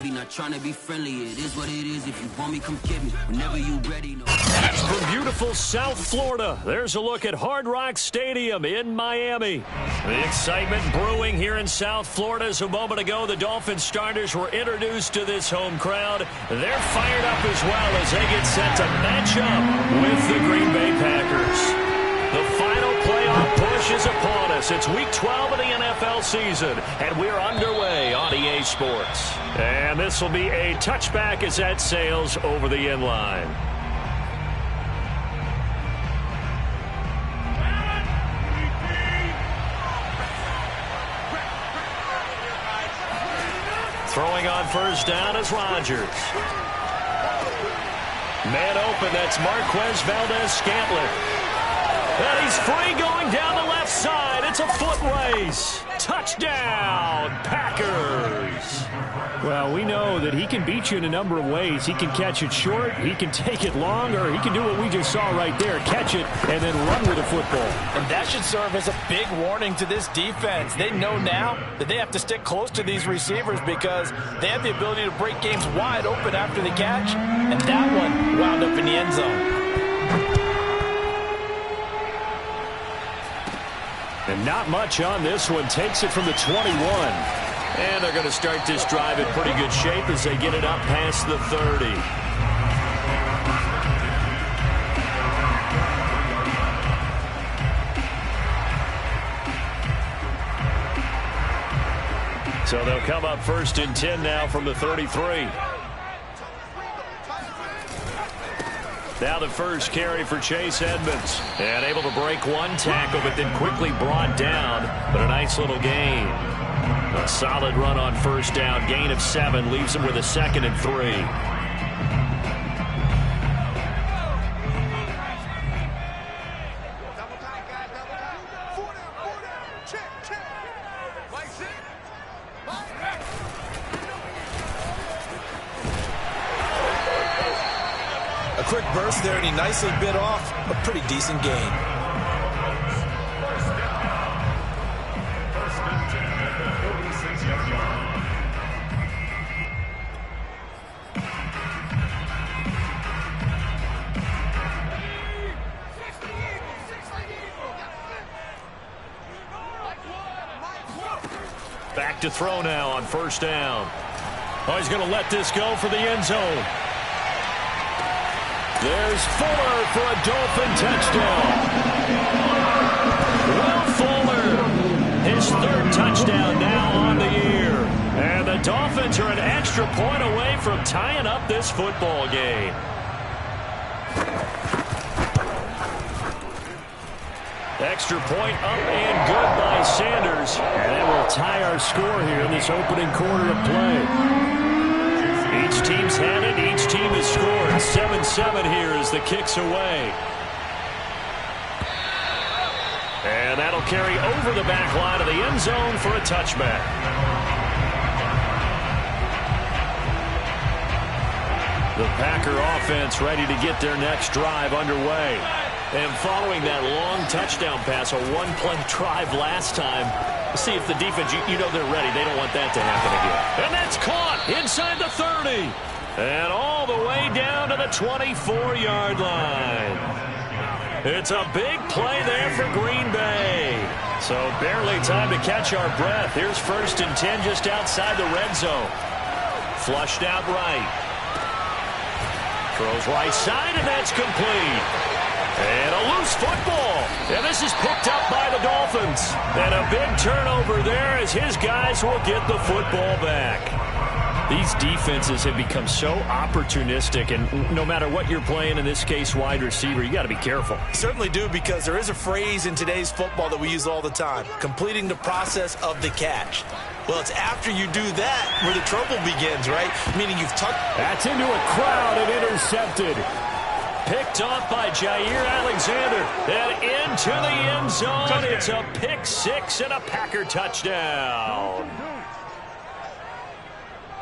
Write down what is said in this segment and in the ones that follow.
Not trying to be friendly, it is what it is. If you want me, come get me. Whenever you ready, no. From beautiful South Florida, there's a look at Hard Rock Stadium in Miami. The excitement brewing here in South Florida as a moment ago the Dolphin starters were introduced to this home crowd. They're fired up as well as they get set to match up with the Green Bay Packers. The final playoff push is upon us. It's Week 12 of the NFL season, and we're underway on EA Sports. And this will be a touchback as that sails over the end line. Throwing on first down is Rodgers. Man open, that's Marquez Valdez-Scantling. And he's free going down the left side. It's a foot race. Touchdown, Packers. Well, we know that he can beat you in a number of ways. He can catch it short, he can take it long, or he can do what we just saw right there, catch it and then run with the football. And that should serve as a big warning to this defense. They know now that they have to stick close to these receivers because they have the ability to break games wide open after the catch, and that one wound up in the end zone. And not much on this one. Takes it from the 21. And they're going to start this drive in pretty good shape as they get it up past the 30. So they'll come up first and 10 now from the 33. Now the first carry for Chase Edmonds. And able to break one tackle, but then quickly brought down. But a nice little gain. A solid run on first down. Gain of 7 leaves him with a 2nd and 3. Quick burst there, and he nicely bit off a pretty decent gain. Back to throw now on first down. Oh, he's going to let this go for the end zone. There's Fuller for a Dolphin touchdown. Will Fuller, his 3rd touchdown now on the year. And the Dolphins are an extra point away from tying up this football game. Extra point up and good by Sanders. And that will tie our score here in this opening quarter of play. Each team's had it. Each team has scored. 7-7 here as the kick's away. And that'll carry over the back line of the end zone for a touchback. The Packer offense ready to get their next drive underway. And following that long touchdown pass, a one-play drive last time, see if the defense, you know they're ready. They don't want that to happen again. And that's caught inside the 30. And all the way down to the 24-yard line. It's a big play there for Green Bay. So barely time to catch our breath. Here's first and 10 just outside the red zone. Flushed out right. Throws right side, and that's complete. And a loose football. And this is picked up by the Dolphins. And a big turnover there as his guys will get the football back. These defenses have become so opportunistic, and no matter what you're playing, in this case wide receiver, you got to be careful. Certainly do, because there is a phrase in today's football that we use all the time, completing the process of the catch. Well, it's after you do that where the trouble begins, right? Meaning you've tucked. That's into a crowd and intercepted. Picked off by Jair Alexander. And into the end zone. Touchdown. It's a pick 6 and a Packer touchdown.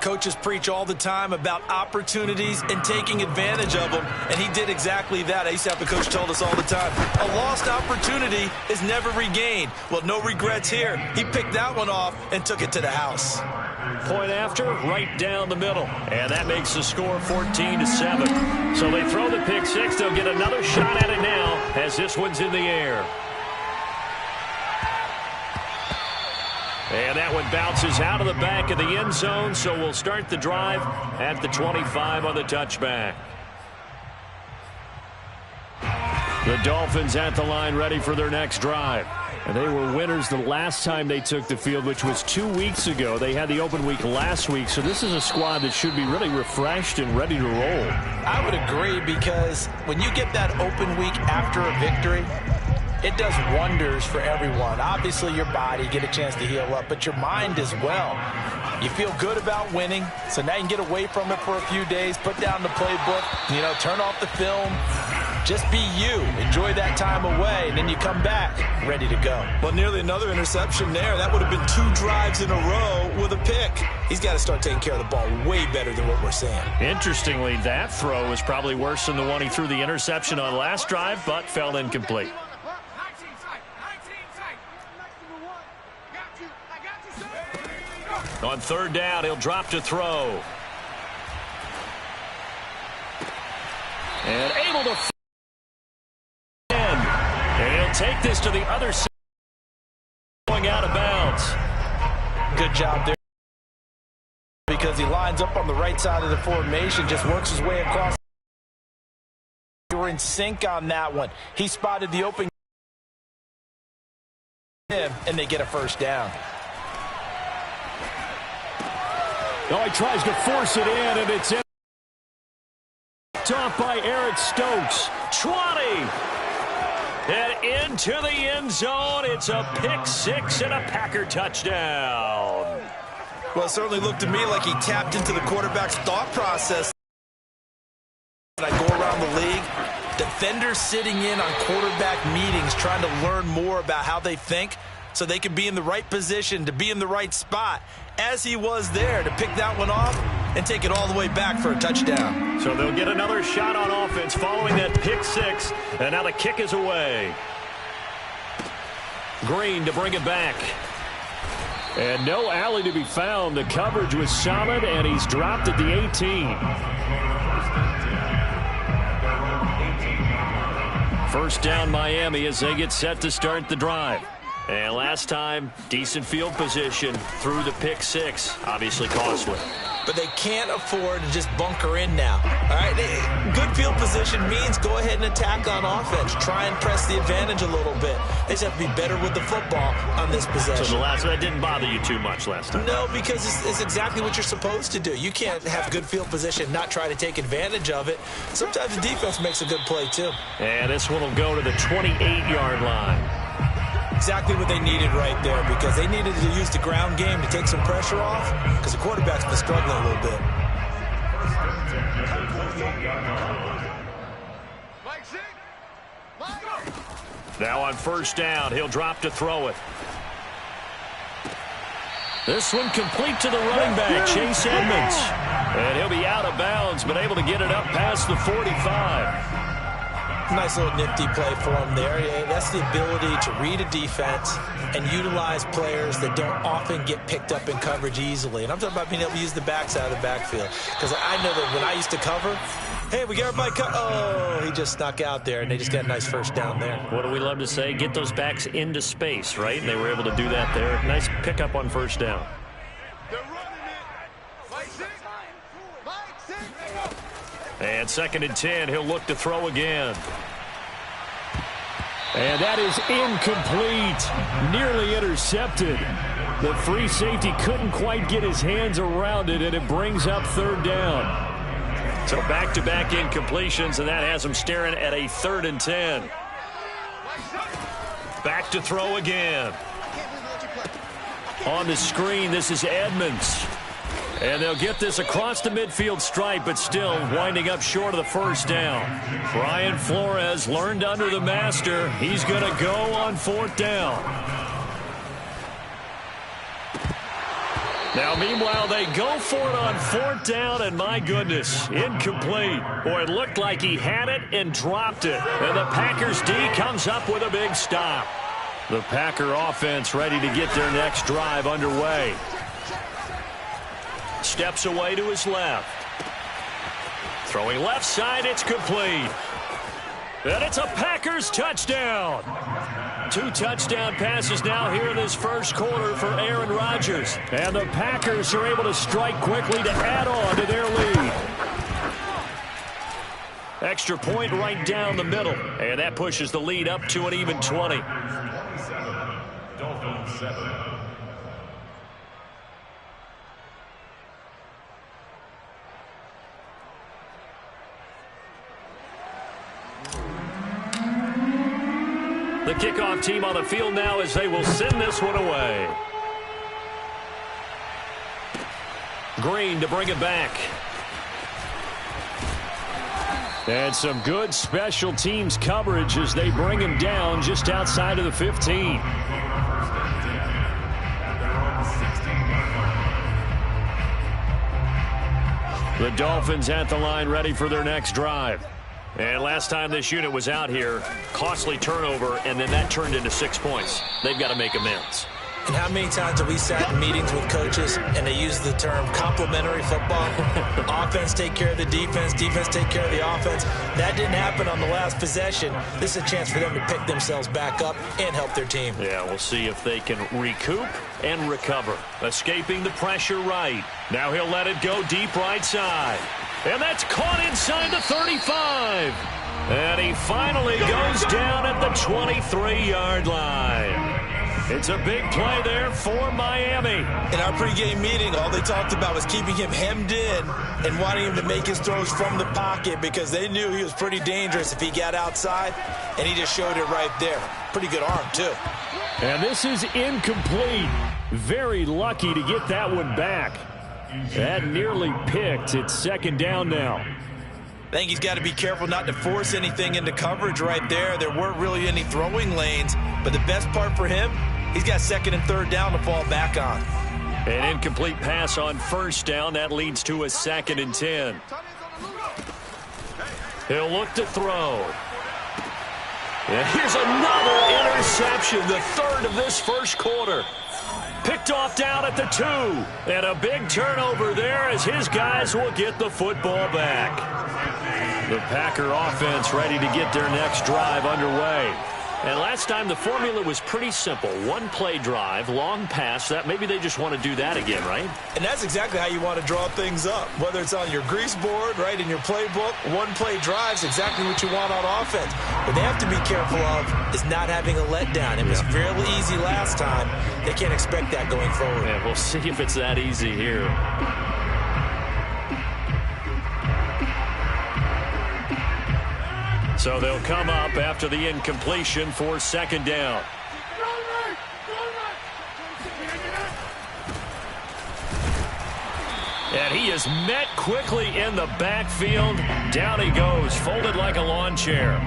Coaches preach all the time about opportunities and taking advantage of them, and he did exactly that. I used to have a coach told us all the time, a lost opportunity is never regained. Well, no regrets here. He picked that one off and took it to the house. point after, right down the middle. And that makes the score 14-7. So they throw the pick six. They'll get another shot at it now as this one's in the air. And that one bounces out of the back of the end zone, so we'll start the drive at the 25 on the touchback. The Dolphins at the line ready for their next drive. And they were winners the last time they took the field, which was 2 weeks ago. They had the open week last week, so this is a squad that should be really refreshed and ready to roll. I would agree, because when you get that open week after a victory, it does wonders for everyone. Obviously, your body, get a chance to heal up, but your mind as well. You feel good about winning, so now you can get away from it for a few days, put down the playbook, turn off the film. Just be you. Enjoy that time away, and then you come back ready to go. Well, nearly another interception there. That would have been 2 drives in a row with a pick. He's got to start taking care of the ball way better than what we're seeing. Interestingly, that throw was probably worse than the one he threw the interception on last drive, but fell incomplete. On third down, he'll drop to throw. And able to and he'll take this to the other side, going out of bounds. Good job there, because he lines up on the right side of the formation, just works his way across. You were in sync on that one. He spotted the open, and they get a first down. Oh, he tries to force it in, and it's in. Off by Eric Stokes. 20. And into the end zone. It's a pick six and a Packer touchdown. Well, it certainly looked to me like he tapped into the quarterback's thought process. I go around the league, defenders sitting in on quarterback meetings trying to learn more about how they think so they can be in the right position to be in the right spot, as he was there to pick that one off and take it all the way back for a touchdown. So they'll get another shot on offense following that pick six, and now the kick is away. Green to bring it back. And no alley to be found. The coverage was solid, and he's dropped at the 18. First down Miami as they get set to start the drive. And last time, decent field position through the pick six. Obviously costly. But they can't afford to just bunker in now. All right, good field position means go ahead and attack on offense. Try and press the advantage a little bit. They just have to be better with the football on this possession. So the last one didn't bother you too much last time? No, because it's exactly what you're supposed to do. You can't have good field position and not try to take advantage of it. Sometimes the defense makes a good play, too. And this one will go to the 28-yard line. Exactly what they needed right there, because they needed to use the ground game to take some pressure off, because the quarterback's been struggling a little bit. Now on first down, he'll drop to throw it. This one complete to the running back, Chase Edmonds. And he'll be out of bounds, but able to get it up past the 45. Nice little nifty play for him there. That's the ability to read a defense and utilize players that don't often get picked up in coverage easily. And I'm talking about being able to use the backs out of the backfield. Because I know that when I used to cover, hey, we got everybody oh, he just snuck out there, and they just got a nice first down there. What do we love to say? Get those backs into space, right? And they were able to do that there. Nice pickup on first down. And 2nd and 10, he'll look to throw again. And that is incomplete. Nearly intercepted. The free safety couldn't quite get his hands around it, and it brings up third down. So back-to-back incompletions, and that has him staring at a 3rd and 10. Back to throw again. On the screen, this is Edmonds. And they'll get this across the midfield stripe, but still winding up short of the first down. Brian Flores learned under the master. He's going to go on 4th down. Now, meanwhile, they go for it on 4th down, and my goodness, incomplete. Boy, it looked like he had it and dropped it. And the Packers D comes up with a big stop. The Packer offense ready to get their next drive underway. Steps away to his left. Throwing left side, it's complete. And it's a Packers touchdown. 2 touchdown passes now here in this first quarter for Aaron Rodgers. And the Packers are able to strike quickly to add on to their lead. Extra point right down the middle. And that pushes the lead up to an even 20. Dolphin 7. The kickoff team on the field now as they will send this one away. Green to bring it back. And some good special teams coverage as they bring him down just outside of the 15. The Dolphins at the line ready for their next drive. And last time this unit was out here, costly turnover, and then that turned into 6 points. They've got to make amends. And how many times have we sat in meetings with coaches and they use the term complementary football? Offense take care of the defense, defense take care of the offense. That didn't happen on the last possession. This is a chance for them to pick themselves back up and help their team. Yeah, we'll see if they can recoup and recover. Escaping the pressure right. Now he'll let it go deep right side. And that's caught inside the 35. And he finally goes down at the 23-yard line. It's a big play there for Miami. In our pregame meeting, all they talked about was keeping him hemmed in and wanting him to make his throws from the pocket because they knew he was pretty dangerous if he got outside, and he just showed it right there. Pretty good arm, too. And this is incomplete. Very lucky to get that one back. That nearly picked. It's second down now. I think he's got to be careful not to force anything into coverage right there. There weren't really any throwing lanes, but the best part for him, he's got second and third down to fall back on. An incomplete pass on first down. That leads to a 2nd and 10. He'll look to throw. And here's another interception, the third of this first quarter. Picked off down at the 2. And a big turnover there as his guys will get the football back. The Packer offense ready to get their next drive underway. And last time the formula was pretty simple. 1-play drive, long pass. That maybe they just want to do that again, right? And that's exactly how you want to draw things up. Whether it's on your grease board, right, in your playbook, 1-play drive's exactly what you want on offense. What they have to be careful of is not having a letdown. It was fairly easy last time. They can't expect that going forward. Yeah, we'll see if it's that easy here. So they'll come up after the incompletion for second down. And he is met quickly in the backfield. Down he goes, folded like a lawn chair.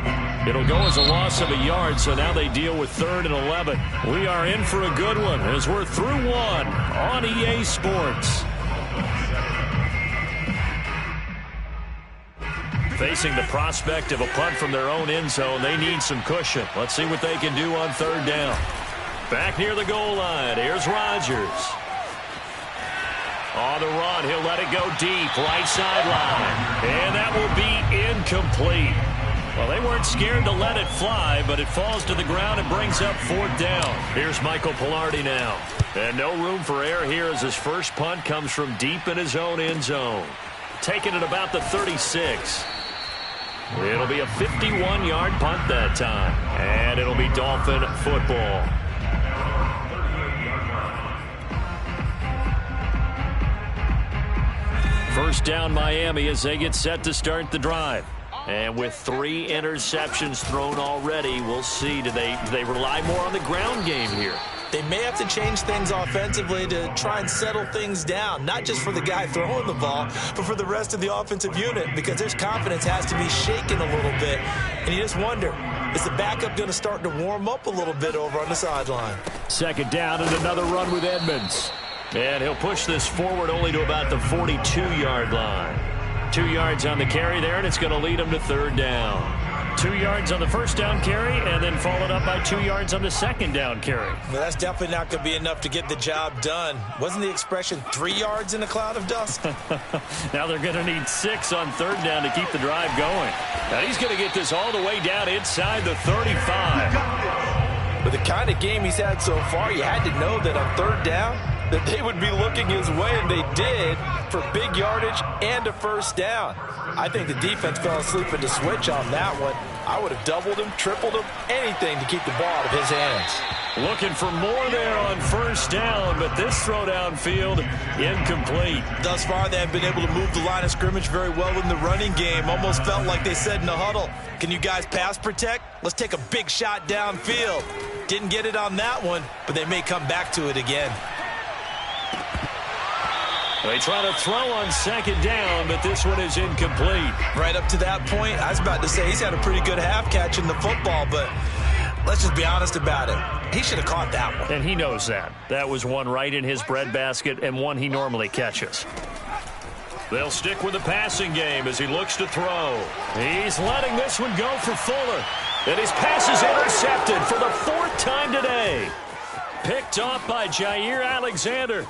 It'll go as a loss of a yard, so now they deal with 3rd and 11. We are in for a good one as we're through one on EA Sports. Facing the prospect of a punt from their own end zone, they need some cushion. Let's see what they can do on 3rd down. Back near the goal line, here's Rodgers. On the run, he'll let it go deep, right sideline. And that will be incomplete. Well, they weren't scared to let it fly, but it falls to the ground and brings up 4th down. Here's Michael Pilardi now. And no room for error here as his first punt comes from deep in his own end zone. Taking it about the 36. It'll be a 51-yard punt that time. And it'll be Dolphin football. First down Miami as they get set to start the drive. And with 3 interceptions thrown already, we'll see. Do they rely more on the ground game here? They may have to change things offensively to try and settle things down, not just for the guy throwing the ball, but for the rest of the offensive unit, because their confidence has to be shaken a little bit. And you just wonder, is the backup going to start to warm up a little bit over on the sideline? Second down and another run with Edmonds. And he'll push this forward only to about the 42-yard line. 2 yards on the carry there, and it's going to lead him to 3rd down. 2 yards on the first down carry and then followed up by 2 yards on the second down carry. Well, that's definitely not going to be enough to get the job done. Wasn't the expression 3 yards in a cloud of dust? Now they're going to need 6 on third down to keep the drive going. Now he's going to get this all the way down inside the 35. With the kind of game he's had so far, you had to know that on third down that they would be looking his way, and they did, for big yardage and a first down. I think the defense fell asleep at the switch on that one. I would have doubled him, tripled him, anything to keep the ball out of his hands. Looking for more there on first down, but this throw downfield incomplete. Thus far, they have been able to move the line of scrimmage very well in the running game. Almost felt like they said in the huddle, can you guys pass protect? Let's take a big shot downfield. Didn't get it on that one, but they may come back to it again. They try to throw on second down, but this one is incomplete. Right up to that point, I was about to say he's had a pretty good half catching the football, but let's just be honest about it. He should have caught that one. And he knows that. That was one right in his breadbasket and one he normally catches. They'll stick with the passing game as he looks to throw. He's letting this one go for Fuller. And his pass is intercepted for the 4th time today. Picked off by Jair Alexander.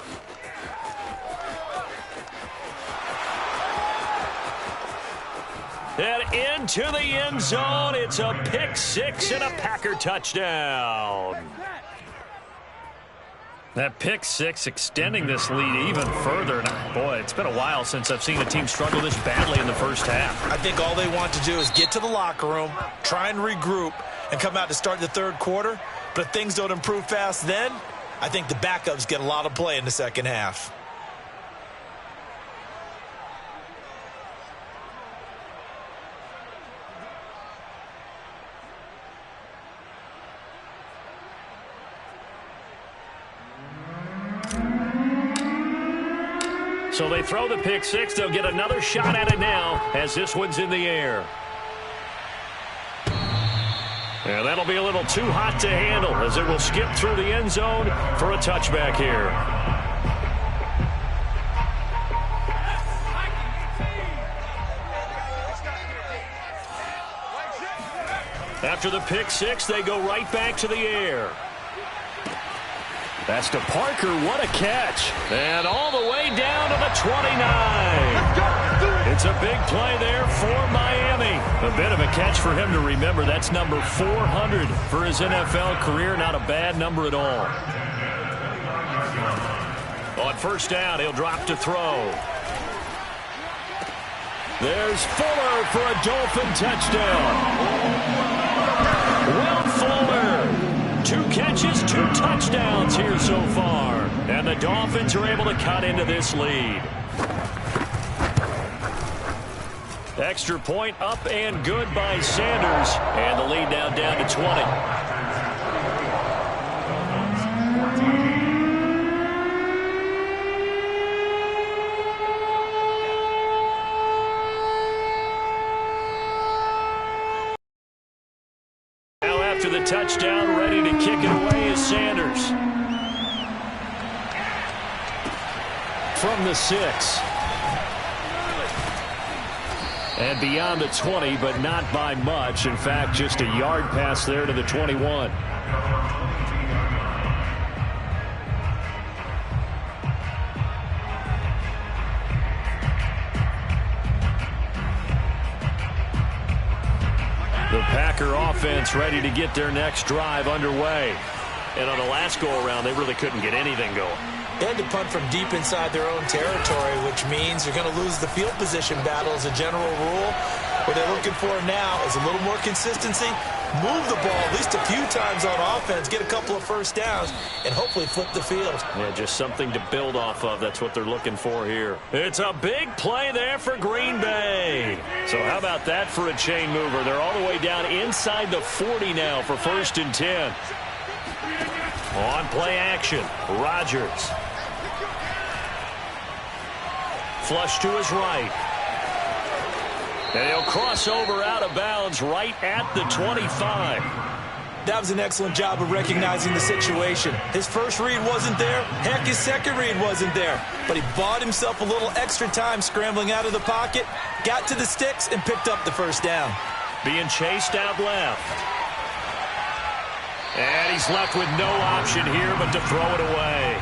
And into the end zone, it's a pick 6 and a Packer touchdown. That pick 6 extending this lead even further. And boy, it's been a while since I've seen a team struggle this badly in the first half. I think all they want to do is get to the locker room, try and regroup, and come out to start the third quarter. But if things don't improve fast then, I think the backups get a lot of play in the second half. So they throw the pick 6. They'll get another shot at it now as this one's in the air. And that'll be a little too hot to handle as it will skip through the end zone for a touchback here. After the pick 6, they go right back to the air. That's to Parker. What a catch. And all the way down to the 29. It's a big play there for Miami. A bit of a catch for him to remember. That's number 400 for his NFL career. Not a bad number at all. On first down, he'll drop to throw. There's Fuller for a Dolphin touchdown. Will Fuller. 2 catches, 2 touchdowns here so far. And the Dolphins are able to cut into this lead. Extra point up and good by Sanders. And the lead now down to 20. After the touchdown, ready to kick it away is Sanders. From the 6. And beyond the 20, but not by much. In fact, just a yard pass there to the 21. The Packer offense ready to get their next drive underway. And on the last go-around, they really couldn't get anything going. They had to punt from deep inside their own territory, which means they're going to lose the field position battle as a general rule. What they're looking for now is a little more consistency, move the ball at least a few times on offense, get a couple of first downs, and hopefully flip the field. Yeah, just something to build off of. That's what they're looking for here. It's a big play there for Green Bay. So how about that for a chain mover? They're all the way down inside the 40 now for 1st and 10. On play action, Rodgers. Flush to his right. And he'll cross over out of bounds right at the 25. That was an excellent job of recognizing the situation. His first read wasn't there. Heck, his second read wasn't there. But he bought himself a little extra time scrambling out of the pocket, got to the sticks, and picked up the first down. being chased out left. And he's left with no option here but to throw it away.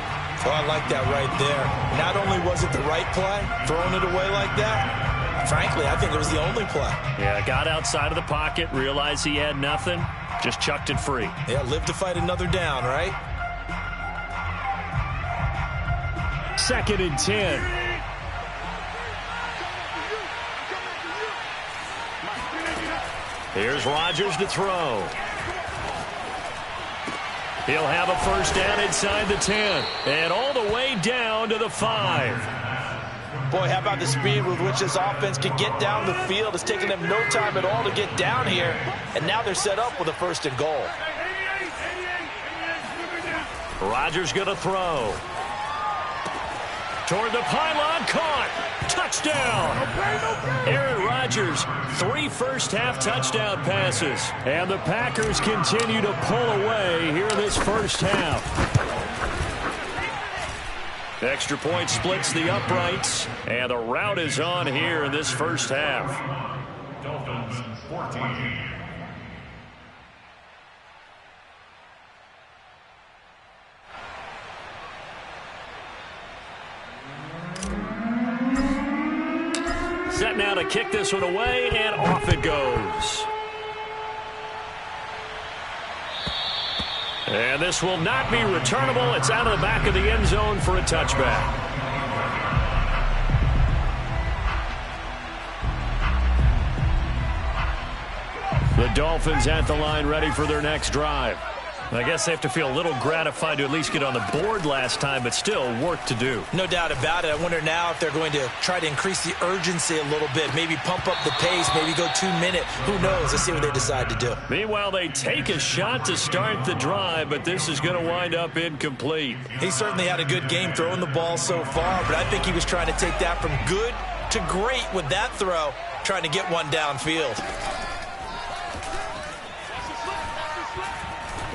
Oh, I like that right there. Not only was it the right play, throwing it away like that, frankly, I think it was the only play. Yeah, got outside of the pocket, realized he had nothing, just chucked it free. Yeah, live to fight another down, right? 2nd and 10. Here's Rodgers to throw. He'll have a first down inside the 10. And all the way down to the 5. Boy, how about the speed with which this offense can get down the field? It's taken them no time at all to get down here. And now they're set up with a 1st and goal. Rodgers going to throw. Toward the pylon, caught. Touchdown. Aaron Rodgers, 3 first-half touchdown passes. And the Packers continue to pull away here in this first half. Extra point splits the uprights. And the rout is on here in this first half. Dolphins 14. Set now to kick this one away, and off it goes. And this will not be returnable. It's out of the back of the end zone for a touchback. The Dolphins at the line ready for their next drive. I guess they have to feel a little gratified to at least get on the board last time, but still work to do. No doubt about it. I wonder now if they're going to try to increase the urgency a little bit, maybe pump up the pace, maybe go 2 minute. Who knows? Let's see what they decide to do. Meanwhile, they take a shot to start the drive, but this is going to wind up incomplete. He certainly had a good game throwing the ball so far, but I think he was trying to take that from good to great with that throw, trying to get one downfield.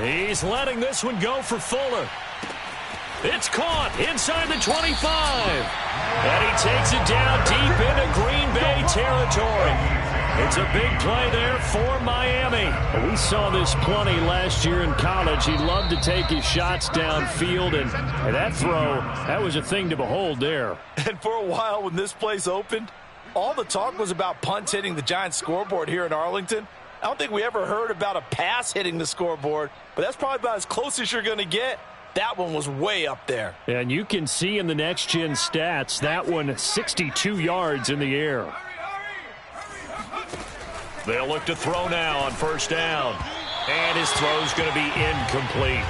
He's letting this one go for Fuller. It's caught inside the 25. And he takes it down deep into Green Bay territory. It's a big play there for Miami. We saw this plenty last year in college. He loved to take his shots downfield, and that throw, that was a thing to behold there. And for a while when this place opened, all the talk was about punts hitting the Giants scoreboard here in Arlington. I don't think we ever heard about a pass hitting the scoreboard, but that's probably about as close as you're going to get. That one was way up there. And you can see in the next-gen stats, that one 62 yards in the air. They'll look to throw now on first down. And his throw's going to be incomplete.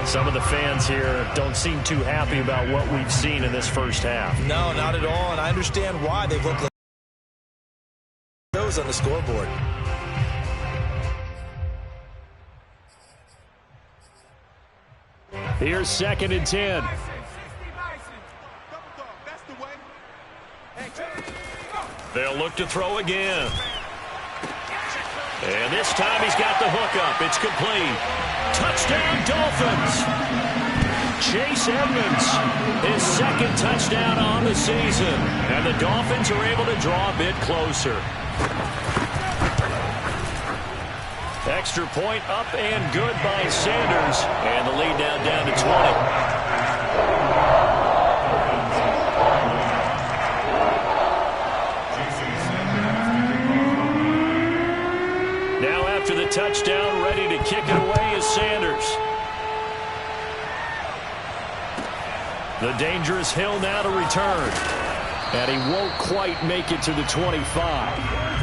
Some of the fans here don't seem too happy about what we've seen in this first half. No, not at all, and I understand why. They look like those on the scoreboard. Here's 2nd and 10. They'll look to throw again. And this time he's got the hook up. It's complete. Touchdown, Dolphins. Chase Edmonds, his 2nd touchdown on the season. And the Dolphins are able to draw a bit closer. Extra point up and good by Sanders. And the lead now down to 20. Now after the touchdown, ready to kick it away is Sanders. The dangerous Hill now to return. And he won't quite make it to the 25.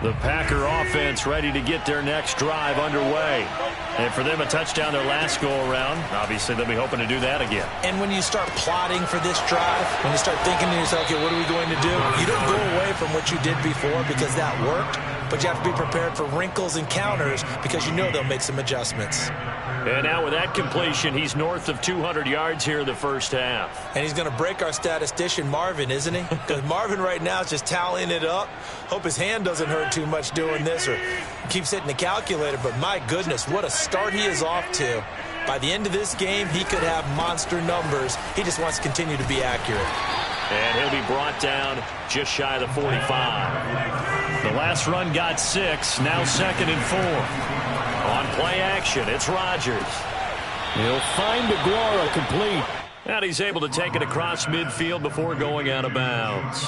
The Packer offense ready to get their next drive underway. And for them, a touchdown their last go-around. Obviously, they'll be hoping to do that again. And when you start plotting for this drive, when you start thinking to yourself, okay, what are we going to do? You don't go away from what you did before because that worked, but you have to be prepared for wrinkles and counters because you know they'll make some adjustments. And now with that completion, he's north of 200 yards here in the first half. And he's going to break our statistician Marvin, isn't he? Because Marvin right now is just tallying it up. Hope his hand doesn't hurt too much doing this or keeps hitting the calculator. But my goodness, what a start he is off to. By the end of this game, he could have monster numbers. He just wants to continue to be accurate. And he'll be brought down just shy of the 45. The last run got 6, now 2nd and 4. On play action, it's Rodgers. He'll find DeGuara complete. And he's able to take it across midfield before going out of bounds.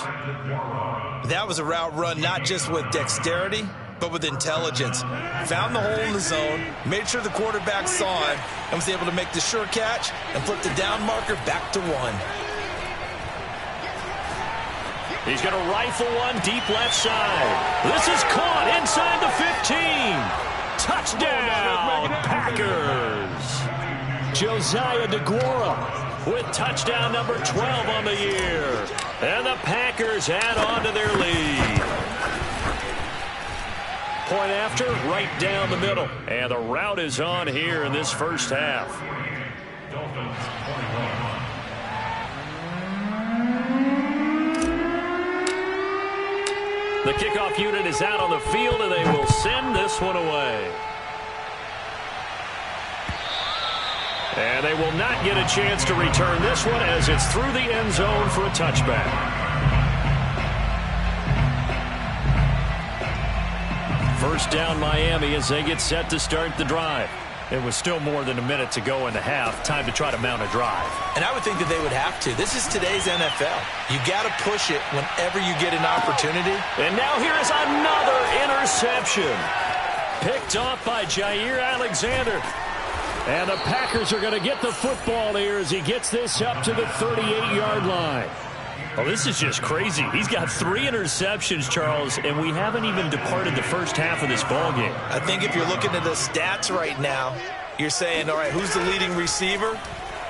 That was a route run not just with dexterity, but with intelligence. Found the hole in the zone, made sure the quarterback saw him, and was able to make the sure catch and flip the down marker back to 1. He's going to rifle one deep left side. This is caught inside the 15. Touchdown, Packers. Josiah DeGuara with touchdown number 12 on the year. And the Packers add on to their lead. Point after, right down the middle. And the route is on here in this first half. Dolphins 21. The kickoff unit is out on the field, and they will send this one away. And they will not get a chance to return this one as it's through the end zone for a touchback. First down Miami as they get set to start the drive. It was still more than a minute to go in the half. Time to try to mount a drive. And I would think that they would have to. This is today's NFL. You got to push it whenever you get an opportunity. And now here is another interception. Picked off by Jair Alexander. And the Packers are going to get the football here as he gets this up to the 38-yard line. Well, this is just crazy. He's got 3 interceptions, Charles, and we haven't even departed the first half of this ballgame. I think if you're looking at the stats right now, you're saying, all right, who's the leading receiver?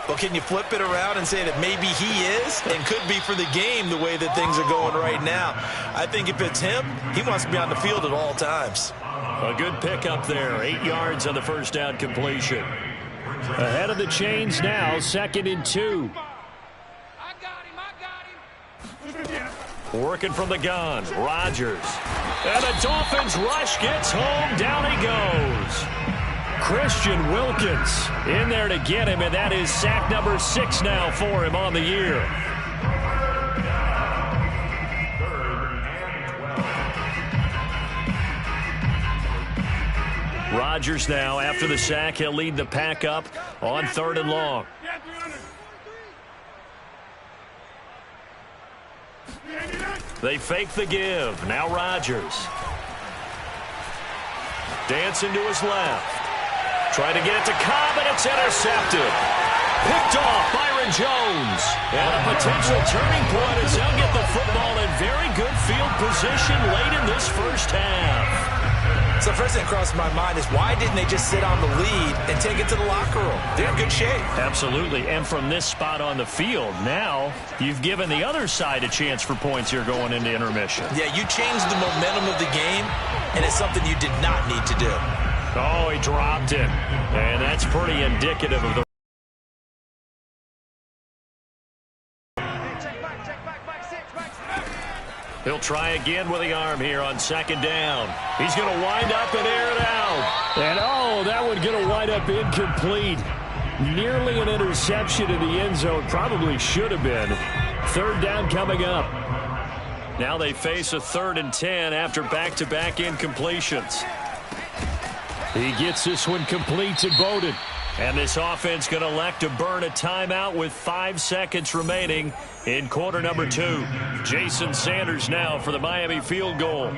Well, can you flip it around and say that maybe he is and could be for the game the way that things are going right now? I think if it's him, he wants to be on the field at all times. A good pickup there. 8 yards on the first down completion. Ahead of the chains now, 2nd and 2. Working from the gun, Rodgers. And the Dolphins rush gets home. Down he goes. Christian Wilkins in there to get him, and that is sack number 6 now for him on the year. Rodgers now, after the sack, he'll lead the pack up on 3rd and long. They fake the give. Now Rodgers. Dancing to his left. Trying to get it to Cobb, and it's intercepted. Picked off Byron Jones. And a potential turning point as they'll get the football in very good field position late in this first half. So the first thing that crossed my mind is why didn't they just sit on the lead and take it to the locker room? They're in good shape. Absolutely. And from this spot on the field, now you've given the other side a chance for points here going into intermission. Yeah, you changed the momentum of the game, and it's something you did not need to do. Oh, he dropped it. And that's pretty indicative of the... He'll try again with the arm here on 2nd down. He's going to wind up and air it out. And, oh, that one going to wind up incomplete. Nearly an interception in the end zone. Probably should have been. 3rd down coming up. Now they face a 3rd and 10 after back-to-back incompletions. He gets this one complete to Bowden. And this offense going to elect to burn a timeout with 5 seconds remaining in quarter number 2. Jason Sanders now for the Miami field goal.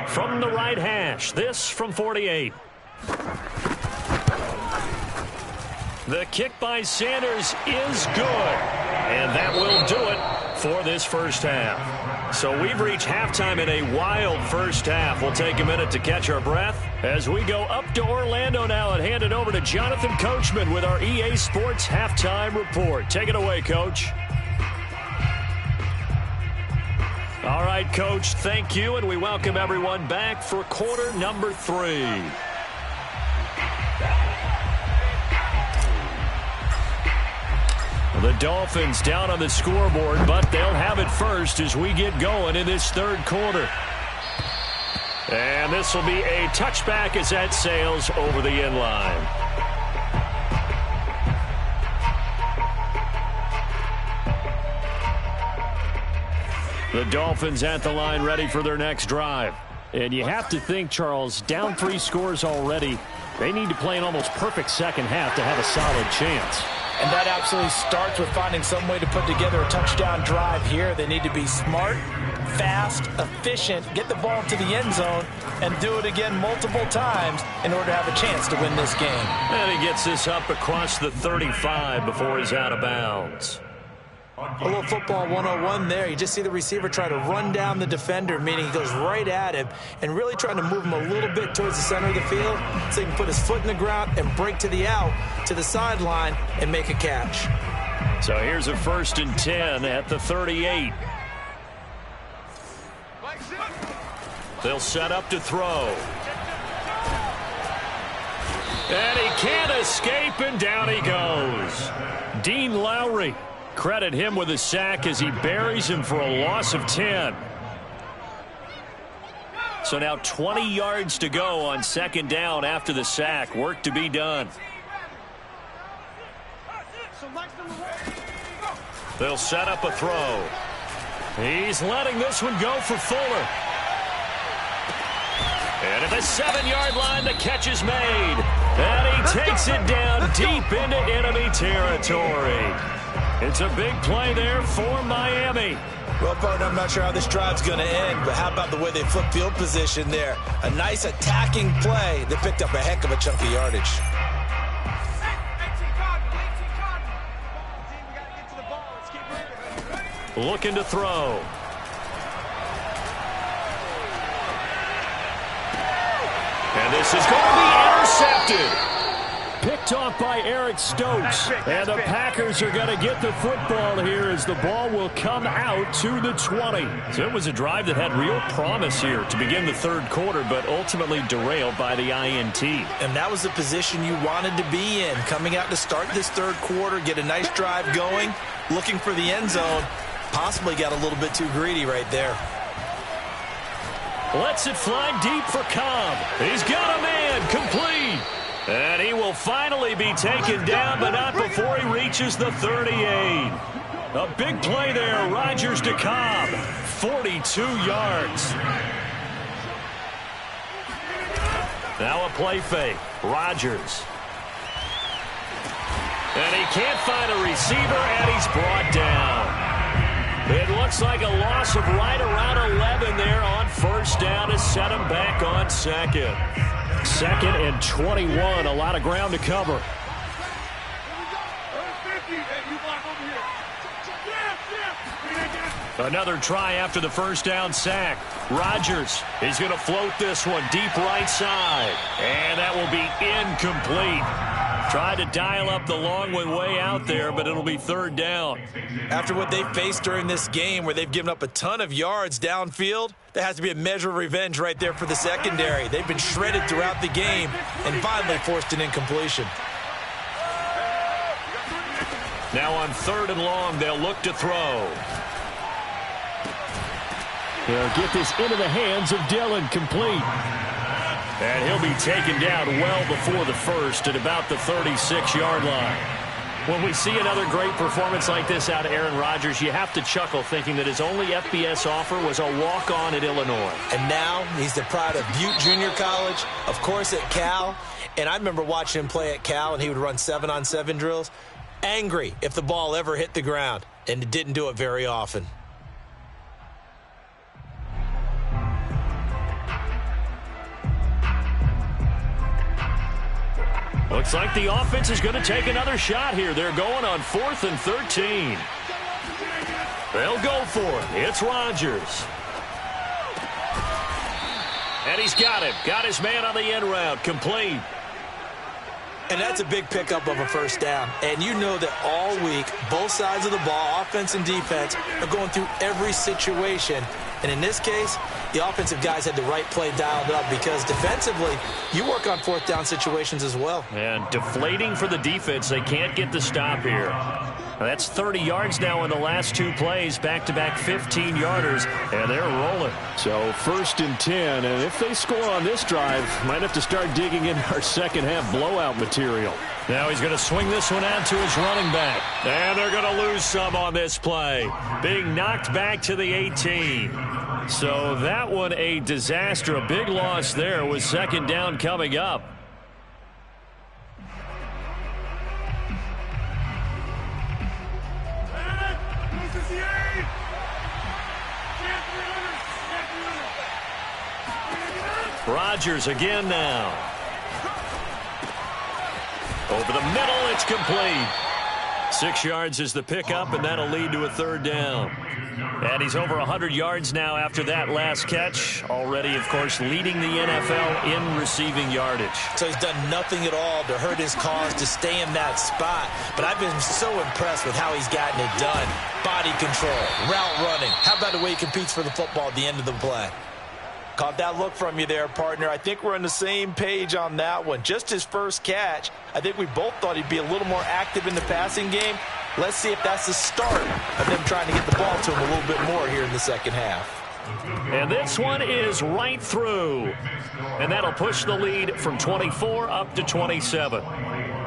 From the right hash, this from 48. The kick by Sanders is good. And that will do it for this first half. So we've reached halftime in a wild first half. We'll take a minute to catch our breath as we go up to Orlando now and hand it over to Jonathan Coachman with our EA Sports Halftime Report. Take it away, Coach. All right, Coach, thank you, and we welcome everyone back for quarter number 3. The Dolphins down on the scoreboard, but they'll have it first as we get going in this third quarter. And this will be a touchback as that sails over the end line. The Dolphins at the line ready for their next drive. And you have to think, Charles, down 3 scores already. They need to play an almost perfect second half to have a solid chance. And that absolutely starts with finding some way to put together a touchdown drive here. They need to be smart, fast, efficient, get the ball to the end zone, and do it again multiple times in order to have a chance to win this game. And he gets this up across the 35 before he's out of bounds. A little football 101 there. You just see the receiver try to run down the defender, meaning he goes right at him and really trying to move him a little bit towards the center of the field so he can put his foot in the ground and break to the out, to the sideline, and make a catch. So here's a 1st and 10 at the 38. They'll set up to throw. And he can't escape, and down he goes. Dean Lowry. Credit him with a sack as he buries him for a loss of 10. So now 20 yards to go on 2nd down after the sack. Work to be done. They'll set up a throw. He's letting this one go for Fuller. And at the 7-yard line, the catch is made. And he takes it down deep into enemy territory. It's a big play there for Miami. Well, partner, I'm not sure how this drive's going to end, but how about the way they flip field position there? A nice attacking play that picked up a heck of a chunk of yardage. Looking to throw. And this is going to be intercepted. Picked off by Eric Stokes. And the Packers are going to get the football here as the ball will come out to the 20. So it was a drive that had real promise here to begin the 3rd quarter, but ultimately derailed by the INT. And that was the position you wanted to be in. Coming out to start this 3rd quarter, get a nice drive going, looking for the end zone. Possibly got a little bit too greedy right there. Lets it fly deep for Cobb. He's got a man, complete. And he will finally be taken down, but not before he reaches the 38. A big play there, Rodgers to Cobb, 42 yards. Now a play fake, Rodgers. And he can't find a receiver, and he's brought down. It looks like a loss of right around 11 there on 1st down to set him back on 2nd. 2nd and 21, a lot of ground to cover. Another try after the 1st down sack. Rodgers is going to float this one deep right side. And that will be incomplete. Tried to dial up the long one way out there, but it'll be 3rd down. After what they faced during this game where they've given up a ton of yards downfield, there has to be a measure of revenge right there for the secondary. They've been shredded throughout the game and finally forced an incompletion. Now on 3rd and long, they'll look to throw. They'll get this into the hands of Dillon, complete. And he'll be taken down well before the 1st at about the 36-yard line. When we see another great performance like this out of Aaron Rodgers, you have to chuckle thinking that his only FBS offer was a walk-on at Illinois. And now he's the pride of Butte Junior College, of course at Cal. And I remember watching him play at Cal, and he would run 7-on-7 drills. Angry if the ball ever hit the ground, and it didn't do it very often. Looks like the offense is going to take another shot here. They're going on 4th and 13. They'll go for it. It's Rodgers. And he's got it. Got his man on the end route. Complete. And that's a big pickup of a 1st down. And you know that all week, both sides of the ball, offense and defense, are going through every situation. And in this case, the offensive guys had the right play dialed up because defensively, you work on 4th down situations as well. And deflating for the defense. They can't get the stop here. That's 30 yards now in the last 2 plays, back-to-back 15-yarders, and they're rolling. So 1st and 10, and if they score on this drive, might have to start digging in our second-half blowout material. Now he's going to swing this one out to his running back. And they're going to lose some on this play, being knocked back to the 18. So that one a disaster, a big loss there with 2nd down coming up. Rodgers again now. Over the middle, it's complete. 6 yards is the pickup, and that'll lead to a 3rd down. And he's over 100 yards now after that last catch. Already, of course, leading the NFL in receiving yardage. So he's done nothing at all to hurt his cause to stay in that spot. But I've been so impressed with how he's gotten it done. Body control, route running. How about the way he competes for the football at the end of the play? Caught that look from you there, partner. I think we're on the same page on that one. Just his first catch. I think we both thought he'd be a little more active in the passing game. Let's see if that's the start of them trying to get the ball to him a little bit more here in the second half. And this one is right through. And that'll push the lead from 24 up to 27.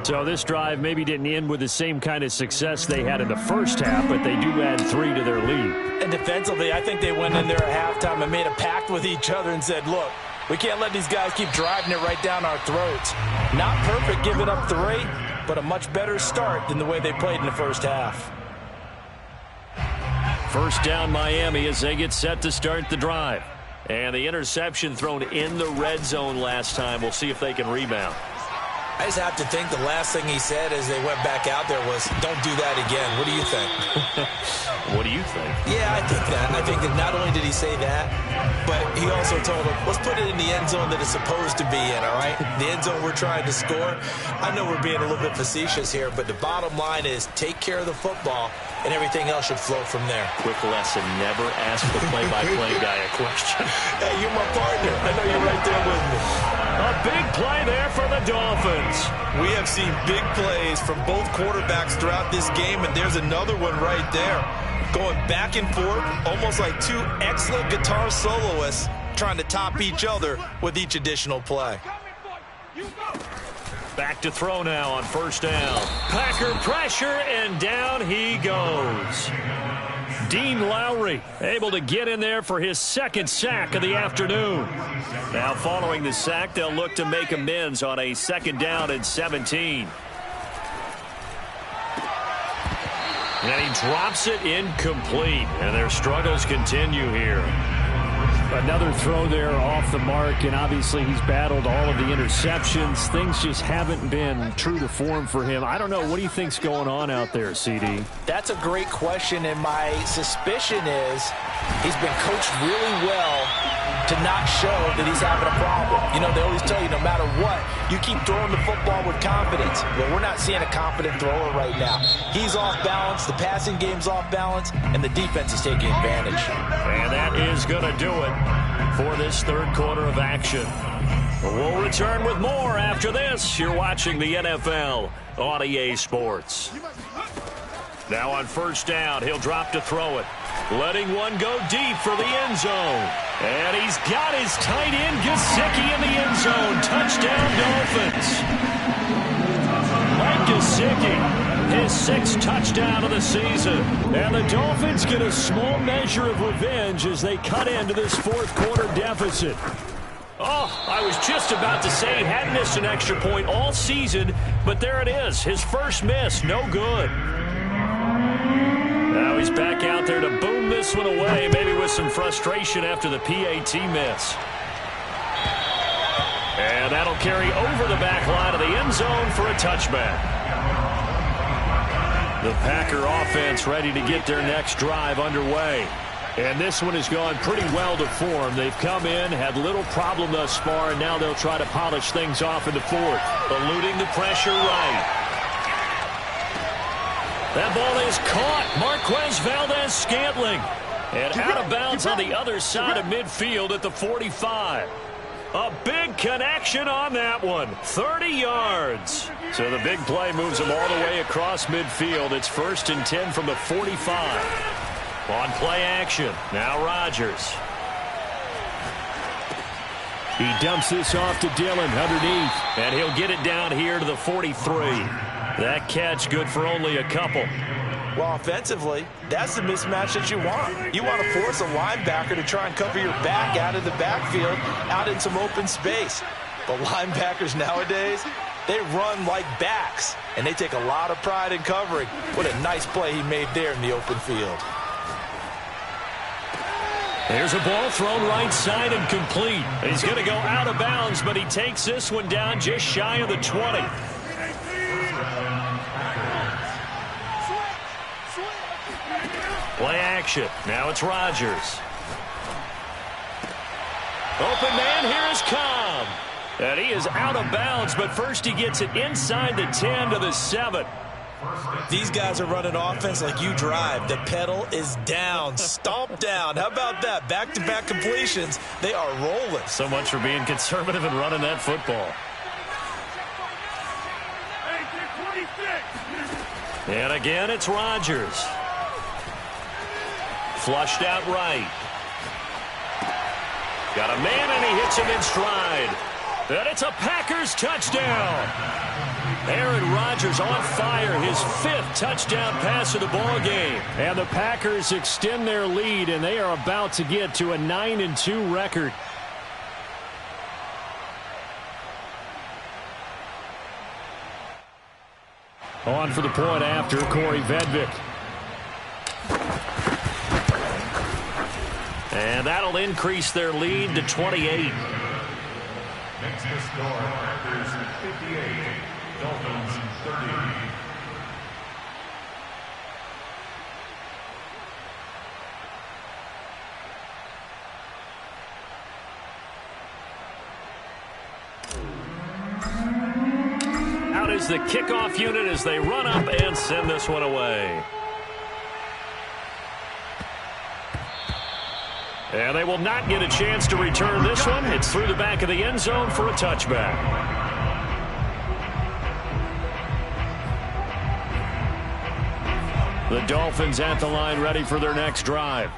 So this drive maybe didn't end with the same kind of success they had in the first half, but they do add 3 to their lead. And defensively, I think they went in there at halftime and made a pact with each other and said, look, we can't let these guys keep driving it right down our throats. Not perfect giving up 3, but a much better start than the way they played in the first half. 1st down Miami as they get set to start the drive. And the interception thrown in the red zone last time. We'll see if they can rebound. I just have to think the last thing he said as they went back out there was, don't do that again. What do you think? What do you think? Yeah, I think that. I think that not only did he say that, but he also told him, let's put it in the end zone that it's supposed to be in, all right? The end zone we're trying to score. I know we're being a little bit facetious here, but the bottom line is take care of the football, and everything else should flow from there. Quick lesson, never ask the play-by-play guy a question. Hey, you're my partner. I know you're right there with me. A big play there for the Dolphins. We have seen big plays from both quarterbacks throughout this game, and there's another one right there. Going back and forth, almost like 2 excellent guitar soloists trying to top each other with each additional play. Back to throw now on 1st down. Packer pressure, and down he goes. Dean Lowry able to get in there for his 2nd sack of the afternoon. Now following the sack, they'll look to make amends on a 2nd down and 17. And he drops it incomplete, and their struggles continue here. Another throw there off the mark, and obviously he's battled all of the interceptions. Things just haven't been true to form for him. I don't know. What do you think's going on out there, CD? That's a great question, and my suspicion is he's been coached really well to not show that he's having a problem. You know, they always tell you no matter what, you keep throwing the football with confidence. But we're not seeing a confident thrower right now. He's off balance, the passing game's off balance, and the defense is taking advantage. And that is going to do it for this 3rd quarter of action. We'll return with more after this. You're watching the NFL on EA Sports. Now on 1st down, he'll drop to throw it. Letting one go deep for the end zone. And he's got his tight end, Gesicki, in the end zone. Touchdown, Dolphins. Mike Gesicki, his 6th touchdown of the season. And the Dolphins get a small measure of revenge as they cut into this 4th quarter deficit. Oh, I was just about to say he hadn't missed an extra point all season, but there it is, his first miss, no good. Now he's back out there to boom this one away, maybe with some frustration after the PAT miss. And that'll carry over the back line of the end zone for a touchback. The Packer offense ready to get their next drive underway. And this one has gone pretty well to form. They've come in, had little problem thus far, and now they'll try to polish things off in the 4th. Eluding the pressure right. That ball is caught. Marquez Valdez-Scantling. And out of bounds on the other side of midfield at the 45. A big connection on that one. 30 yards. So the big play moves them all the way across midfield. It's 1st and 10 from the 45. On play action. Now Rodgers. He dumps this off to Dillon underneath. And he'll get it down here to the 43. That catch good for only a couple. Well, offensively, that's the mismatch that you want. You want to force a linebacker to try and cover your back out of the backfield, out in some open space. But linebackers nowadays, they run like backs, and they take a lot of pride in covering. What a nice play he made there in the open field. There's a ball thrown right side and complete. He's going to go out of bounds, but he takes this one down just shy of the 20. Play action. Now it's Rodgers. Open man, here is Cobb. And he is out of bounds, but first he gets it inside the 10 to the 7. These guys are running offense like you drive. The pedal is down, stomp down. How about that? Back-to-back completions. They are rolling. So much for being conservative and running that football. And again, it's Rodgers. Flushed out right. Got a man, and he hits him in stride. And it's a Packers touchdown. Aaron Rodgers on fire, his 5th touchdown pass of the ball game. And the Packers extend their lead, and they are about to get to a 9-2 record. On for the point after, Corey Vedvik. And that'll increase their lead to 28. Next to score, Packers 58, Dolphins 30. Out is the kickoff unit as they run up and send this one away. And they will not get a chance to return this one. It's through the back of the end zone for a touchback. The Dolphins at the line ready for their next drive.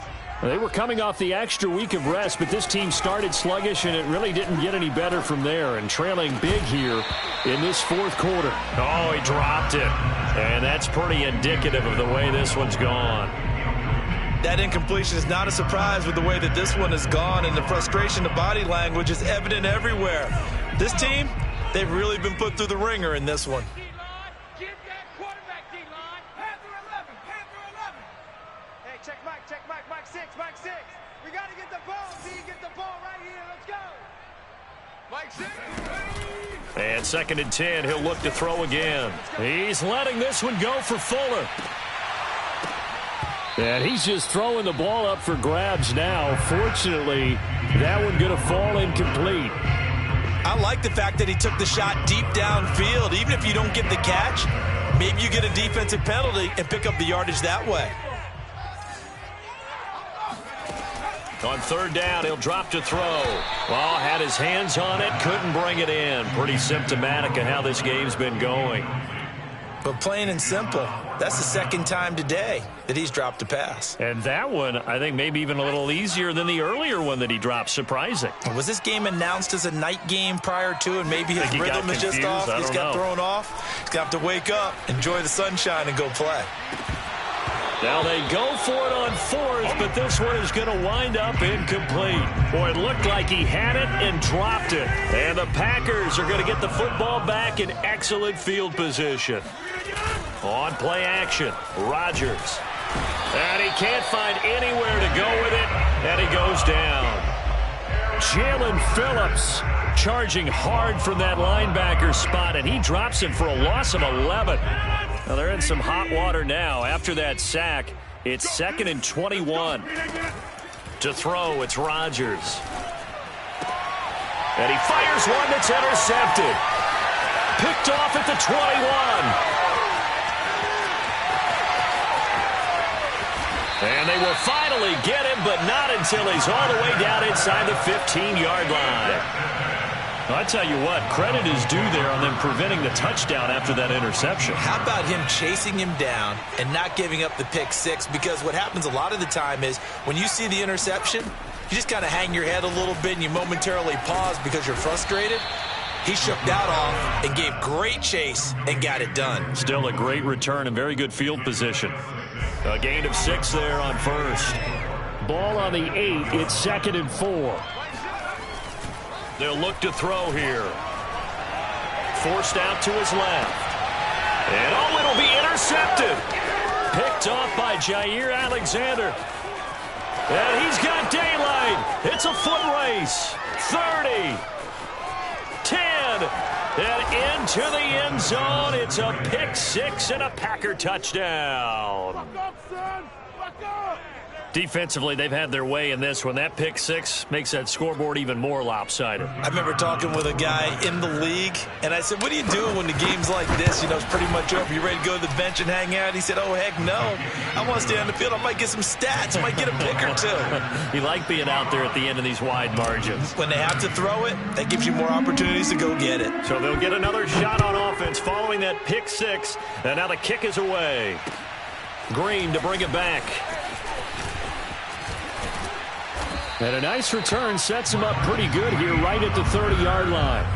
They were coming off the extra week of rest, but this team started sluggish, and it really didn't get any better from there, and trailing big here in this 4th quarter. Oh, he dropped it. And that's pretty indicative of the way this one's gone. That incompletion is not a surprise with the way that this one has gone, and the frustration, the body language is evident everywhere. This team, they've really been put through the ringer in this one. Get that quarterback, D-line. Panther 11, Panther 11. Hey, check Mike 6, Mike 6. We got to get the ball, D. Get the ball right here. Let's go. Mike 6. And 2nd and 10, he'll look to throw again. He's letting this one go for Fuller. And he's just throwing the ball up for grabs now. Fortunately, that one going to fall incomplete. I like the fact that he took the shot deep downfield. Even if you don't get the catch, maybe you get a defensive penalty and pick up the yardage that way. On 3rd down, he'll drop to throw. Well, had his hands on it, couldn't bring it in. Pretty symptomatic of how this game's been going. But plain and simple, that's the 2nd time today that he's dropped a pass. And that one, I think, maybe even a little easier than the earlier one that he dropped. Surprising. Was this game announced as a night game prior to, and maybe his rhythm is just off? He's got thrown off. He's going to have to wake up, enjoy the sunshine, and go play. Now they go for it on 4th, but this one is going to wind up incomplete. Boy, it looked like he had it and dropped it. And the Packers are going to get the football back in excellent field position. On play action, Rodgers. And he can't find anywhere to go with it, and he goes down. Jalen Phillips charging hard from that linebacker spot, and he drops him for a loss of 11. Now they're in some hot water now. After that sack, it's 2nd and 21. To throw, it's Rodgers. And he fires one that's intercepted. Picked off at the 21. And they will finally get him, but not until he's all the way down inside the 15-yard line. I tell you what, credit is due there on them preventing the touchdown after that interception. How about him chasing him down and not giving up the pick six? Because what happens a lot of the time is when you see the interception, you just kind of hang your head a little bit and you momentarily pause because you're frustrated. He shook that off and gave great chase and got it done. Still a great return and very good field position. A gain of 6 there on first. Ball on the 8. It's 2nd and 4. They'll look to throw here. Forced out to his left. And oh, it'll be intercepted. Picked off by Jair Alexander. And he's got daylight. It's a foot race. 30. 10. And into the end zone. It's a pick 6 and a Packer touchdown. Fuck up, son. Fuck up. Defensively, they've had their way in this one. That pick 6 makes that scoreboard even more lopsided. I remember talking with a guy in the league, and I said, what do you do when the game's like this? You know, it's pretty much over. You ready to go to the bench and hang out? He said, oh, heck no. I want to stay on the field. I might get some stats. I might get a pick or two. You like being out there at the end of these wide margins. When they have to throw it, that gives you more opportunities to go get it. So they'll get another shot on offense following that pick 6. And now the kick is away. Green to bring it back. And a nice return sets him up pretty good here right at the 30-yard line.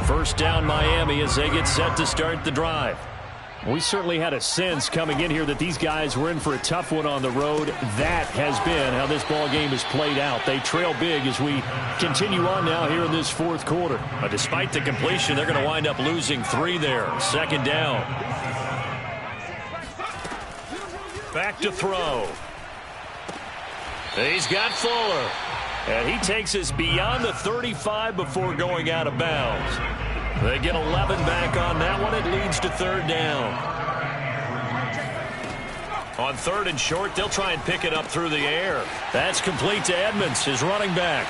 First down Miami as they get set to start the drive. We certainly had a sense coming in here that these guys were in for a tough one on the road. That has been how this ball game has played out. They trail big as we continue on now here in this fourth quarter. Despite the completion, they're going to wind up losing 3 there. 2nd down. Back to throw. He's got Fuller. And he takes us beyond the 35 before going out of bounds. They get 11 back on that one. It leads to 3rd down. On 3rd and short, they'll try and pick it up through the air. That's complete to Edmonds, his running back.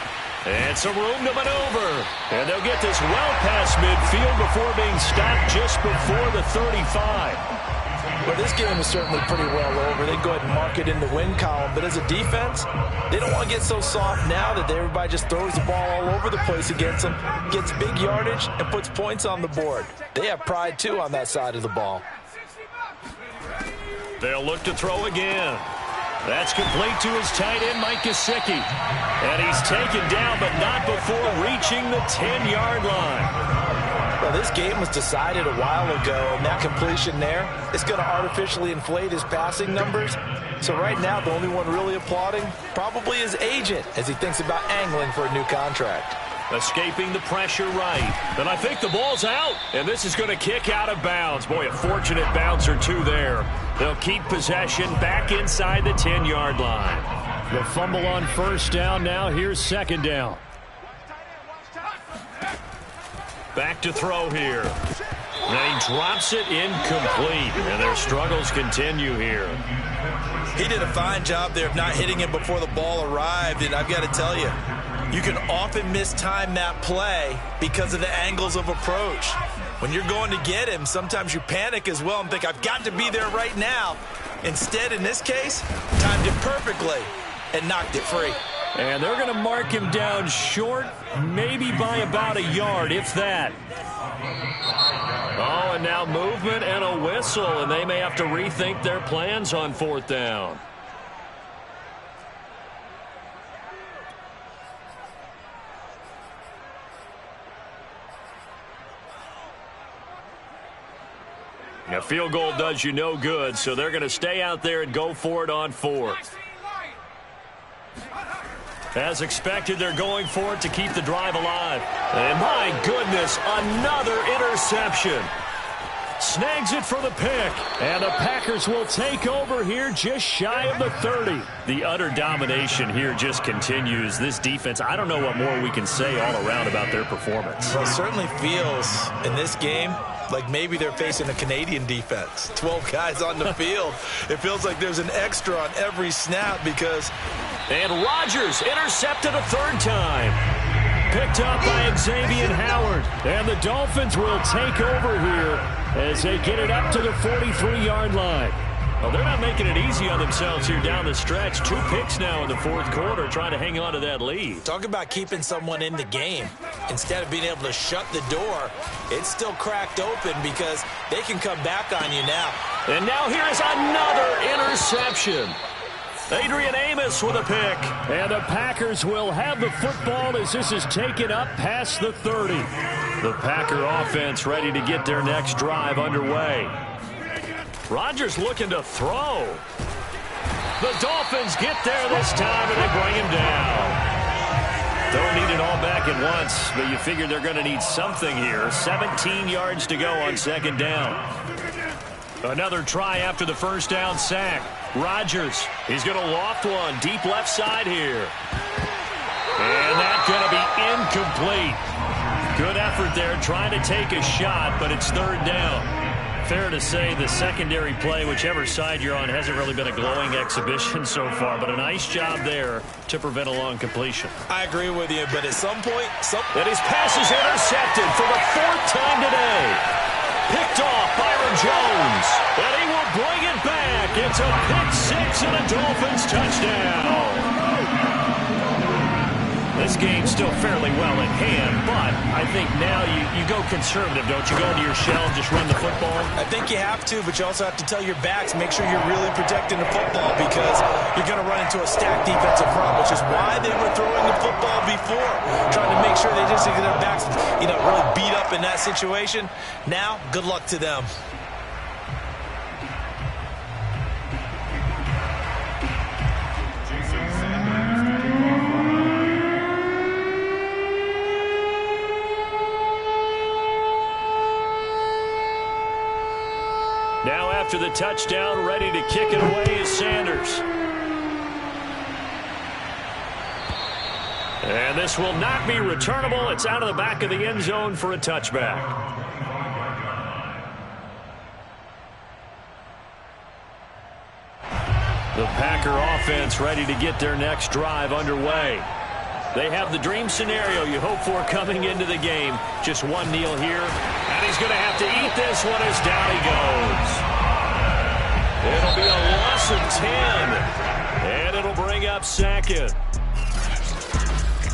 And some room to maneuver. And they'll get this well past midfield before being stopped just before the 35. Well, this game is certainly pretty well over. They go ahead and mark it in the win column. But as a defense, they don't want to get so soft now that everybody just throws the ball all over the place against them, gets big yardage, and puts points on the board. They have pride, too, on that side of the ball. They'll look to throw again. That's complete to his tight end, Mike Gesicki. And he's taken down, but not before reaching the 10-yard line. Well, this game was decided a while ago, and that completion there is going to artificially inflate his passing numbers. So right now, the only one really applauding probably his agent as he thinks about angling for a new contract. Escaping the pressure right. And I think the ball's out. And this is going to kick out of bounds. Boy, a fortunate bounce or two there. They'll keep possession back inside the 10-yard line. The fumble on first down now. Here's 2nd down. Back to throw here. And he drops it incomplete. And their struggles continue here. He did a fine job there of not hitting him before the ball arrived. And I've got to tell you, you can often mistime that play because of the angles of approach. When you're going to get him, sometimes you panic as well and think, I've got to be there right now. Instead, in this case, timed it perfectly and knocked it free. And they're going to mark him down short, maybe by about a yard, if that. Oh, and now movement and a whistle, and they may have to rethink their plans on 4th down. A field goal does you no good, so they're going to stay out there and go for it on 4th. As expected, they're going for it to keep the drive alive. And my goodness, another interception. Snags it for the pick. And the Packers will take over here just shy of the 30. The utter domination here just continues. This defense, I don't know what more we can say all around about their performance. Well, it certainly feels in this game like maybe they're facing a Canadian defense. 12 guys on the field. It feels like there's an extra on every snap because... And Rodgers intercepted a 3rd time. Picked up by Xavier Howard. And the Dolphins will take over here as they get it up to the 43-yard line. Well, they're not making it easy on themselves here down the stretch. 2 picks now in the fourth quarter, trying to hang on to that lead. Talk about keeping someone in the game. Instead of being able to shut the door, it's still cracked open because they can come back on you now. And now here's another interception. Adrian Amos with a pick. And the Packers will have the football as this is taken up past the 30. The Packer offense ready to get their next drive underway. Rodgers looking to throw. The Dolphins get there this time, and they bring him down. Don't need it all back at once, but you figure they're going to need something here. 17 yards to go on second down. Another try after the first down sack. Rodgers, he's going to loft one deep left side here. And that's going to be incomplete. Good effort there trying to take a shot, but it's third down. Fair to say the secondary play, whichever side you're on, hasn't really been a glowing exhibition so far, but a nice job there to prevent a long completion. I agree with you, but at some point... And his pass is intercepted for the 4th time today. Picked off Byron Jones, and he will bring it back. It's a pick 6 and a Dolphins touchdown. This game's still fairly well in hand, but I think now you go conservative, don't you? Go into your shell and just run the football? I think you have to, but you also have to tell your backs, make sure you're really protecting the football because you're going to run into a stacked defensive front, which is why they were throwing the football before, trying to make sure they just get their backs, really beat up in that situation. Now, good luck to them. Now after the touchdown, ready to kick it away is Sanders. And this will not be returnable. It's out of the back of the end zone for a touchback. The Packer offense ready to get their next drive underway. They have the dream scenario you hope for coming into the game. Just one kneel here, and he's going to have to eat this one as down he goes. It'll be a loss of 10, and it'll bring up second.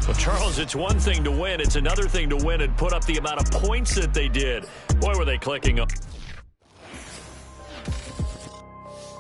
Well, Charles, it's one thing to win. It's another thing to win and put up the amount of points that they did. Boy, were they clicking up.